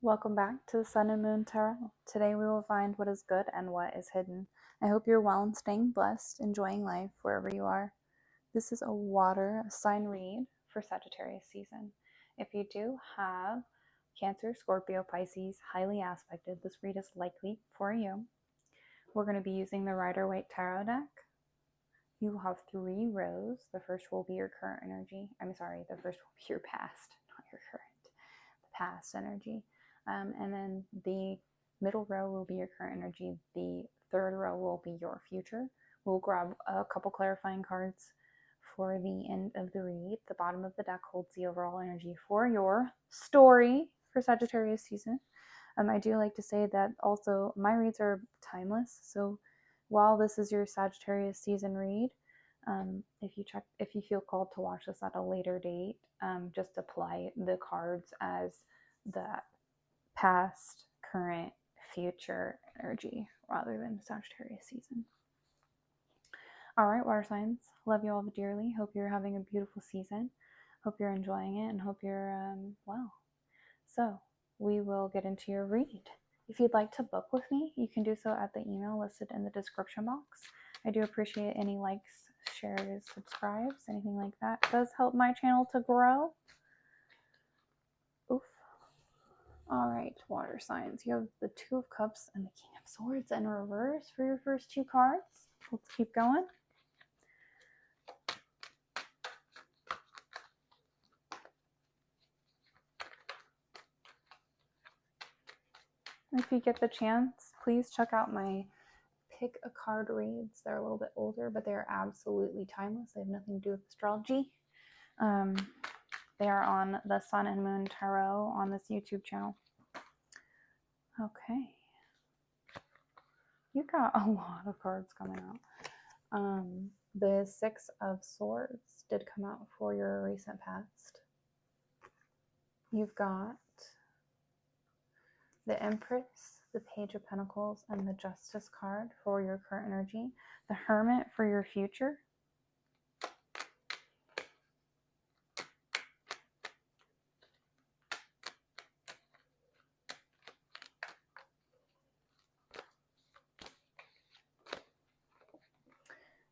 Welcome back to the Sun and Moon Tarot. Today we will find what is good and what is hidden. I hope you're well and staying blessed, enjoying life wherever you are. This is a water sign read for Sagittarius season. If you do have Cancer, Scorpio, Pisces, highly aspected, this read is likely for you. We're going to be using the Rider-Waite Tarot deck. You will have 3 rows. The first will be your current energy. The first will be your past, not your current. The past energy. And then the middle row will be your current energy. The third row will be your future. We'll grab a couple clarifying cards for the end of the read. The bottom of the deck holds the overall energy for your story for Sagittarius season. I do like to say that also my reads are timeless. So while this is your Sagittarius season read, if you feel called to watch this at a later date, just apply the cards as the past, current, future energy rather than Sagittarius season. All right, water signs, love you all dearly. Hope you're having a beautiful season. Hope you're enjoying it and hope you're well. So we will get into your read. If you'd like to book with me, you can do so at the email listed in the description box. I do appreciate any likes, shares, subscribes, anything like that. It does help my channel to grow. Oof. All right, water signs. You have the 2 of Cups and the King of Swords in reverse for your first 2 cards. Let's keep going. If you get the chance, please check out my pick a card reads. They're a little bit older, but they're absolutely timeless. They have nothing to do with astrology. They are on the Sun and Moon Tarot on this YouTube channel. Okay. You got a lot of cards coming out. The 6 of Swords did come out for your recent past. You've got the Empress, the Page of Pentacles, and the Justice card for your current energy. The Hermit for your future.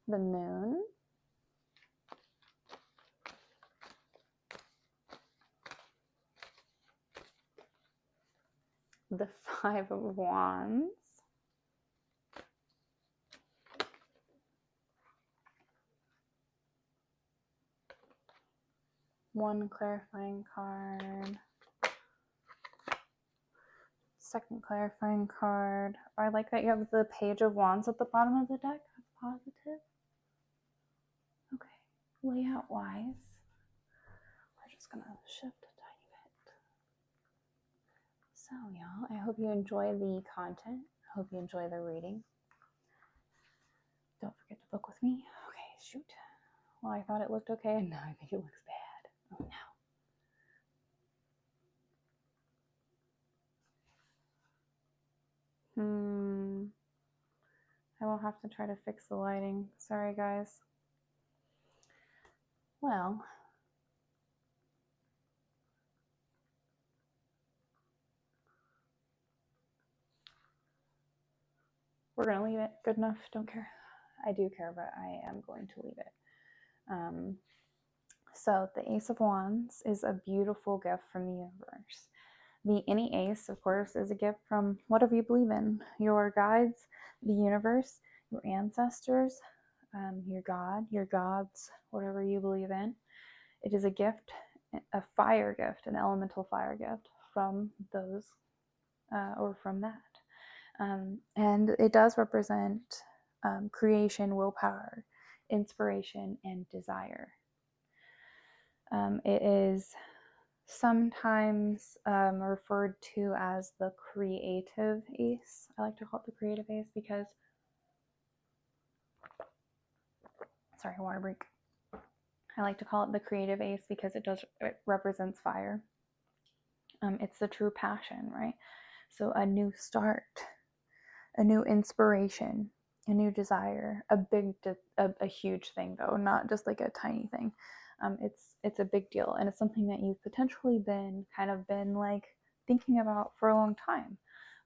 The Moon. The 5 of Wands. One clarifying card. Second clarifying card. I like that you have the Page of Wands at the bottom of the deck. That's positive. Okay, layout wise, we're just gonna shift a tiny bit. So y'all, I hope you enjoy the content. I hope you enjoy the reading. Don't forget to book with me. Okay, shoot. Well, I thought it looked okay, and now I think it looks bad. Oh no. I will have to try to fix the lighting. Sorry, guys. Well, we're going to leave it. Good enough. Don't care. I do care, but I am going to leave it. So the Ace of Wands is a beautiful gift from the universe. Any ace, of course, is a gift from whatever you believe in. Your guides, the universe, your ancestors, your God, your gods, whatever you believe in. It is a gift, a fire gift, an elemental fire gift from those, or from that. And it does represent creation, willpower, inspiration, and desire. It is sometimes referred to as the creative ace. I like to call it the creative ace because, sorry, water break. I like to call it the creative ace because it represents fire. It's the true passion, right? So a new start, a new inspiration, a new desire, a huge thing though, not just like a tiny thing. It's a big deal, and it's something that you've potentially been like thinking about for a long time,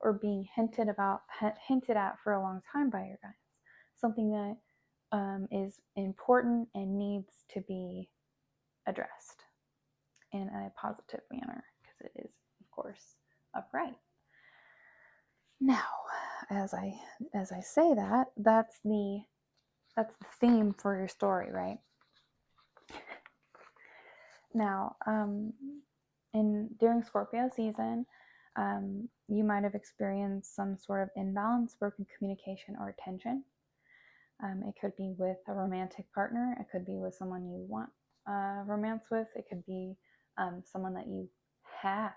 or being hinted at for a long time by your guides. Something that is important and needs to be addressed in a positive manner, because it is, of course, upright. Now, as I say that, that's the theme for your story, right? Now, during Scorpio season, you might have experienced some sort of imbalance, broken communication, or tension. It could be with a romantic partner. It could be with someone you want romance with. It could be someone that you have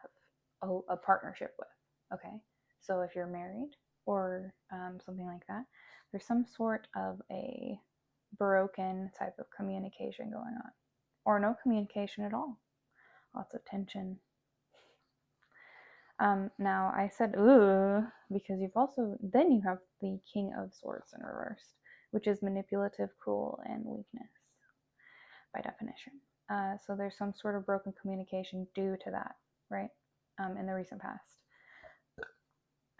a partnership with. Okay, so if you're married or something like that, there's some sort of a broken type of communication going on, or no communication at all. Lots of tension. Now I said ooh because you have the King of Swords in reversed, which is manipulative, cruel, and weakness by definition. So there's some sort of broken communication due to that, right? In the recent past.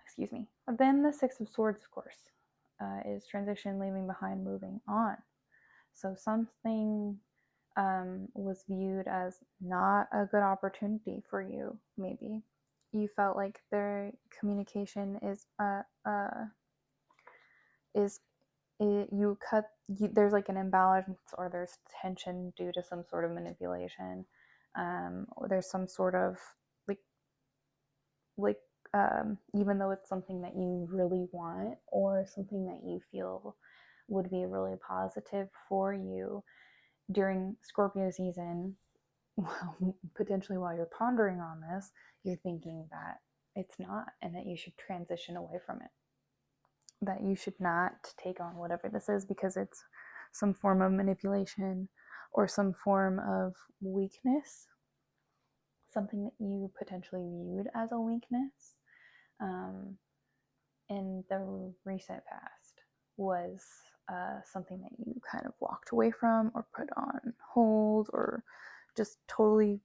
Excuse me. Then the Six of Swords, of course, is transition, leaving behind, moving on. So something was viewed as not a good opportunity for you, maybe. You felt like their communication there's like an imbalance, or there's tension due to some sort of manipulation, or there's some sort of even though it's something that you really want, or something that you feel would be really positive for you during Scorpio season, potentially while you're pondering on this, you're thinking that it's not, and that you should transition away from it. That you should not take on whatever this is, because it's some form of manipulation or some form of weakness, something that you potentially viewed as a weakness in the recent past was something that you kind of walked away from, or put on hold, or just totally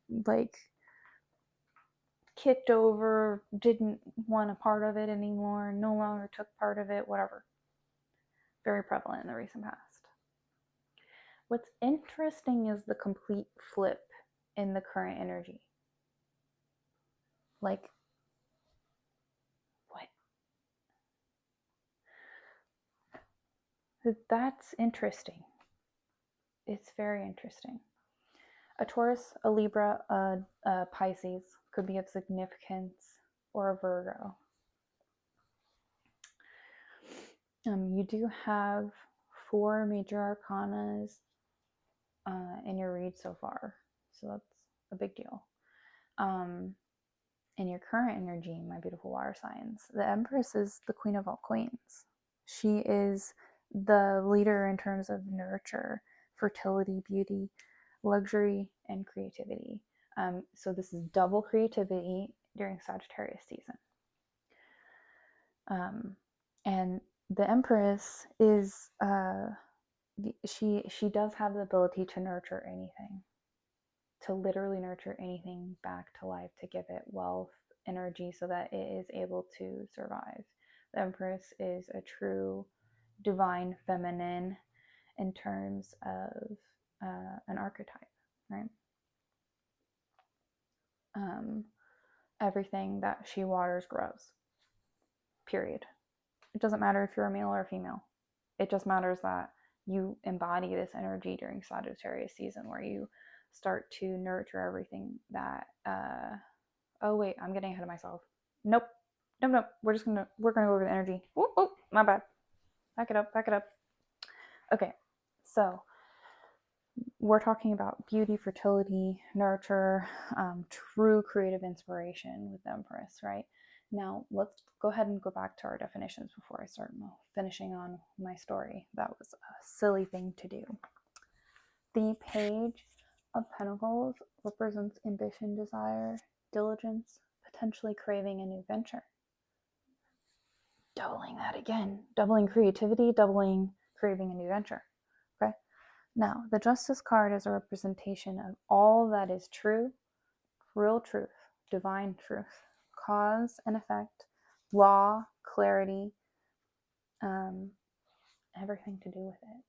kicked over, didn't want a part of it anymore, no longer took part of it, whatever. Very prevalent in the recent past. What's interesting is the complete flip in the current energy. What? That's interesting. It's very interesting. A Taurus, a Libra, a Pisces could be of significance, or a Virgo. You do have 4 major arcanas in your read so far, so that's a big deal. In your current energy, my beautiful water signs, the Empress is the queen of all queens. She is the leader in terms of nurture, fertility, beauty, luxury, and creativity. So this is double creativity during Sagittarius season. And the Empress is she does have the ability to nurture anything, to literally nurture anything back to life, to give it wealth, energy, so that it is able to survive. The Empress is a true divine feminine in terms of an archetype, right? Everything that she waters grows, period. It doesn't matter if you're a male or a female. It just matters that you embody this energy during Sagittarius season, where you start to nurture everything that oh wait, I'm getting ahead of myself. Nope. We're gonna go over the energy. Oh, my bad. Back it up. Okay, so we're talking about beauty, fertility, nurture, true creative inspiration with the Empress, right? Now, let's go ahead and go back to our definitions before I start finishing on my story. That was a silly thing to do. The Page of Pentacles represents ambition, desire, diligence, potentially craving a new venture. Doubling that again. Doubling creativity, doubling craving a new venture. Okay? Now, the Justice card is a representation of all that is true, real truth, divine truth. cause and effect, law, clarity, everything to do with it.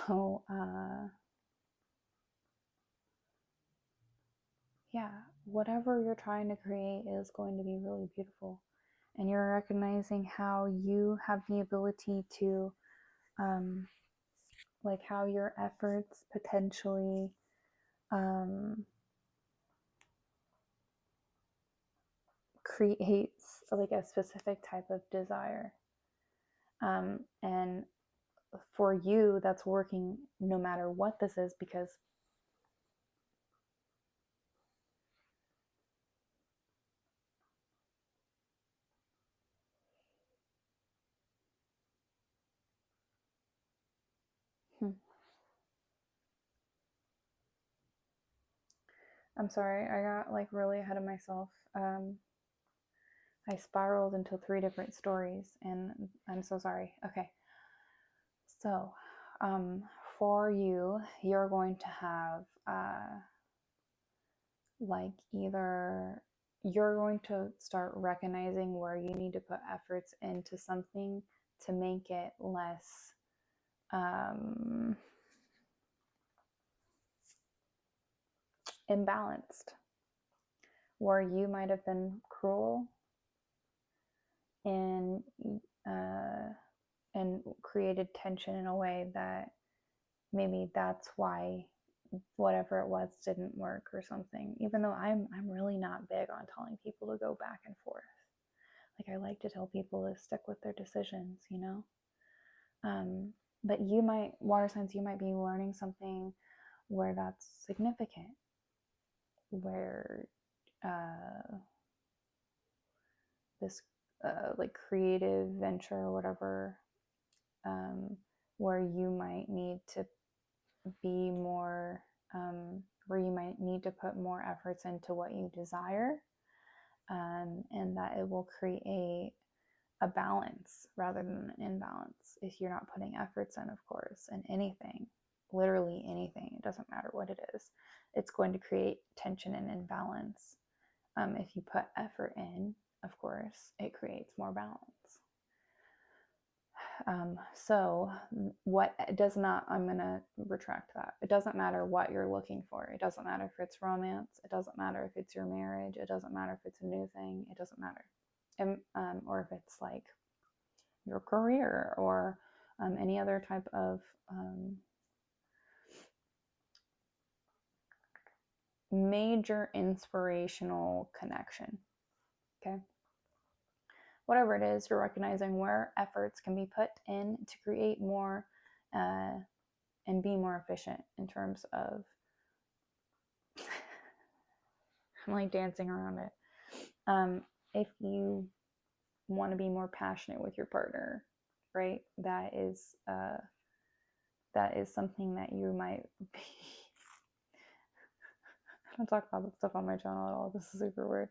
So, yeah, whatever you're trying to create is going to be really beautiful. And you're recognizing how you have the ability to, like how your efforts potentially creates like a specific type of desire. And for you, that's working no matter what this is, because I'm sorry, I got like really ahead of myself. I spiraled into 3 different stories, and I'm so sorry. Okay. So, for you, you're going to have like either you're going to start recognizing where you need to put efforts into something to make it less imbalanced, where you might have been cruel and created tension in a way that maybe that's why whatever it was didn't work or something. Even though I'm really not big on telling people to go back and forth. Like, I like to tell people to stick with their decisions, you know? But you might, water signs, you might be learning something where that's significant, where this like creative venture or whatever, where you might need to be more, where you might need to put more efforts into what you desire, and that it will create a balance rather than an imbalance if you're not putting efforts in, of course, in anything, literally anything. It doesn't matter what it is. It's going to create tension and imbalance. If you put effort in, of course, it creates more balance. So what does not, I'm going to retract that. It doesn't matter what you're looking for. It doesn't matter if it's romance. It doesn't matter if it's your marriage. It doesn't matter if it's a new thing. It doesn't matter. Or if it's like your career or any other type of major inspirational connection. Okay. Whatever it is, you're recognizing where efforts can be put in to create more and be more efficient in terms of I'm like dancing around it. If you want to be more passionate with your partner, right? That is something that you might be. I don't talk about this stuff on my channel at all. This is super weird.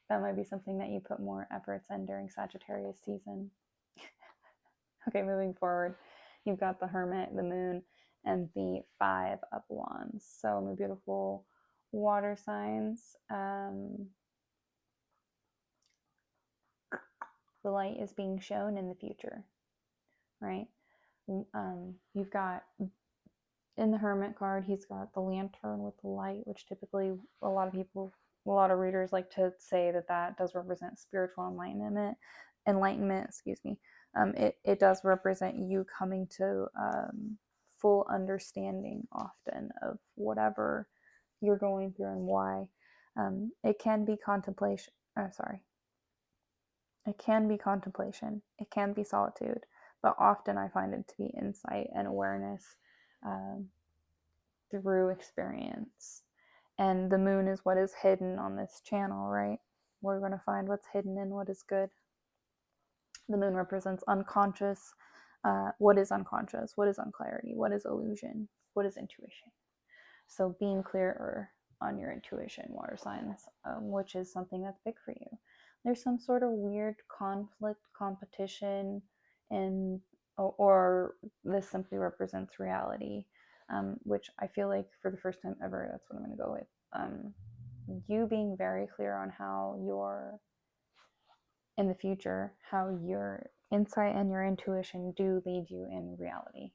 That might be something that you put more efforts in during Sagittarius season. Okay, moving forward, you've got the Hermit, the Moon, and the 5 of Wands. So, my beautiful water signs, the light is being shown in the future, right? You've got in the Hermit card, he's got the lantern with the light, which typically a lot of readers like to say that does represent spiritual enlightenment. It does represent you coming to full understanding often of whatever you're going through and why. It can be contemplation. It can be contemplation. It can be solitude, but often I find it to be insight and awareness through experience. And the moon is what is hidden on this channel, right? We're going to find what's hidden and what is good. The moon represents unconscious. What is unconscious? What is unclarity? What is illusion? What is intuition? So being clearer on your intuition, water signs, which is something that's big for you. There's some sort of weird conflict, competition, or this simply represents reality, which I feel like for the first time ever, that's what I'm going to go with. you being very clear on how your, in the future, how your insight and your intuition do lead you in reality,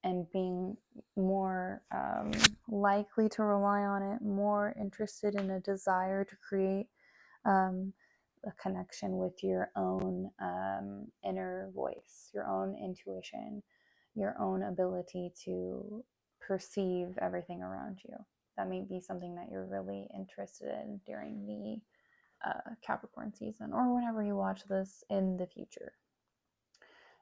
and being more likely to rely on it, more interested in a desire to create a connection with your own inner voice, your own intuition, your own ability to perceive everything around you. That may be something that you're really interested in during the Capricorn season, or whenever you watch this in the future.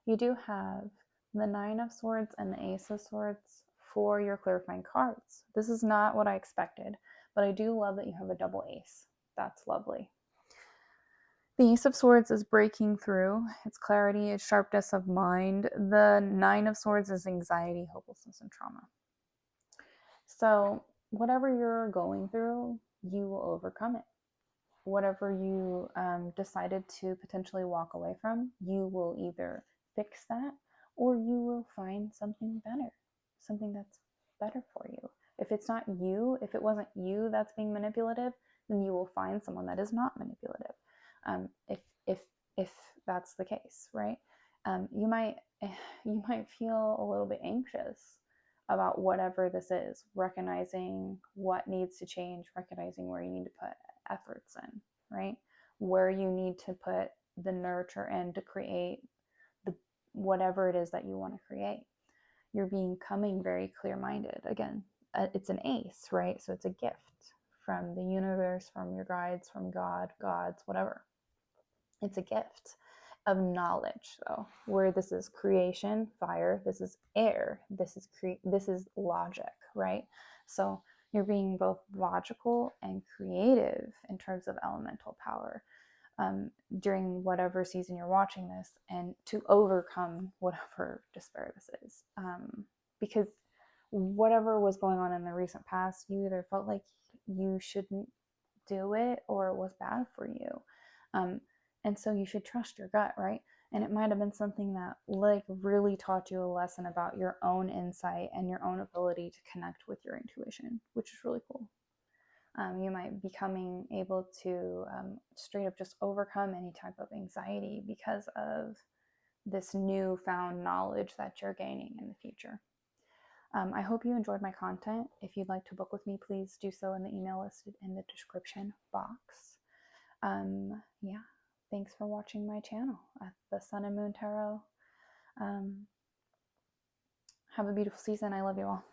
You do have the Nine of Swords and the Ace of Swords for your clarifying cards. This is not what I expected, but I do love that you have a double ace. That's lovely. The Ace of Swords is breaking through. It's clarity, it's sharpness of mind. The Nine of Swords is anxiety, hopelessness, and trauma. So whatever you're going through, you will overcome it. Whatever you decided to potentially walk away from, you will either fix that, or you will find something better, something that's better for you. If it's not you, if it wasn't you that's being manipulative, then you will find someone that is not manipulative. If that's the case, right? You might feel a little bit anxious about whatever this is, recognizing what needs to change, recognizing where you need to put efforts in, right? Where you need to put the nurture in to create the whatever it is that you want to create. You're becoming very clear-minded. Again, it's an ace, right? So it's a gift from the universe, from your guides, from God, gods, whatever. It's a gift of knowledge, though, where this is creation, fire, this is air, this is logic, right? So you're being both logical and creative in terms of elemental power during whatever season you're watching this, and to overcome whatever despair this is. Because whatever was going on in the recent past, you either felt like you shouldn't do it or it was bad for you. And so you should trust your gut, right? And it might have been something that like really taught you a lesson about your own insight and your own ability to connect with your intuition, which is really cool. You might be becoming able to straight up just overcome any type of anxiety because of this newfound knowledge that you're gaining in the future. I hope you enjoyed my content. If you'd like to book with me, please do so in the email listed in the description box. Yeah, thanks for watching my channel at the Sun and Moon Tarot. Have a beautiful season. I love you all.